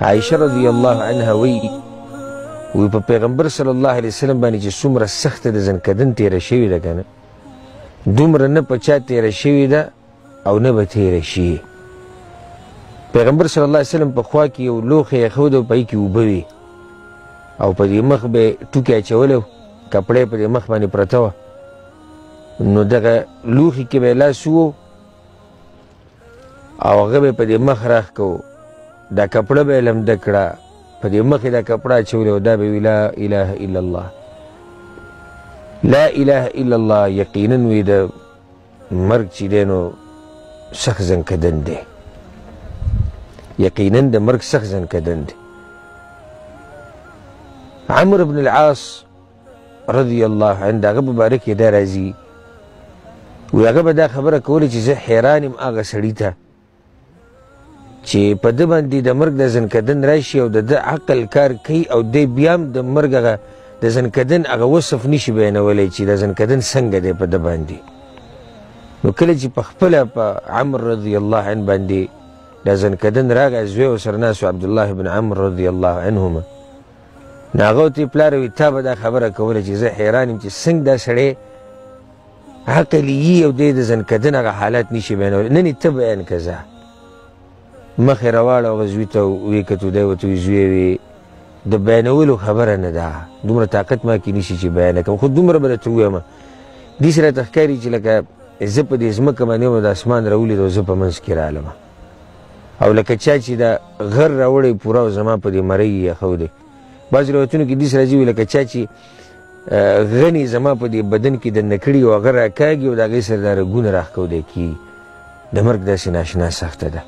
عائشه رضی الله عنها وی په پیغمبر صلی الله علیه وسلم باندې چې څومره سخته د زنکدن تیره شوې ده که نه، دومره نه په چا تیره شوې ده او نه به تیره شي. پیغمبر صلی الله علیه وسلم په خوا کې یو لوښی ایښود او په هغې کې اوبه وې او په دې مخ به یې ټوکې اچولی و، کپړه یې په دې مخ باندې پرته وه، نو دغه لوښي کې به یې لاس وو او هغه به یې په دې مخ راښکو، دا کپړه به یې لمده کړه، په دې مخ یې دا کپړه اچولې او دا به وي لا اله الا الله، لا اله الا الله. یقینا وي د مرګ چې دی نو سخت زنکدن دی، یقینا د مرګ سخت زنکدن دی. عمرو بن العاص رضی الله عنه د هغه په باره کې دا راځي، وایي هغه به دا خبره کوله چې زه حیران یم هغه سړي ته چې په ده باندې د مرګ د زنکدن راشي او د ده عقل کار کوي او دی بیا هم د مرګ هغه د زنکدن هغه وصف نشي بیانولی چې د زنکدن څنګه دی په ده باندې. نو کله چې په خپله په عمرو رضی الله عنه باندې د زنکدن راغی، زوی ورسره ناست و عبدالله بن عمرو رضی الله عنهما، نو هغه ورته یې پلاره وایي تا به دا خبره کوله چې زه حیران یم چې څنګه دا سړی عقل یي او دی د زنکدن هغه حالات نشي بیانولی، نن یې ته بیان که زه. مخ یې راواړه هغه زوی ته ویې کتو، دی ورته وایي زویه وي د بیانولو خبره نه ده، دومره طاقت ما کې نشي چې بیانه کړم، خو دومره به درته ووایم داسې راته ښکاري چې لکه زه په دې ځمکه باندې یم او د اسمان راولید او زه په منځ کې رالم، او لکه چا چې دا غر راوړی پوره او زما په دې مرۍ یې ایښودی. بعضې روایتونو کې داسې راځي لکه چا چې غني زما په دې بدن کې دننه کړي او هغه راکاږي او د هغې سره دا رګونه راښکودی کېږي. د مرګ داسې ناشنا سخته ده.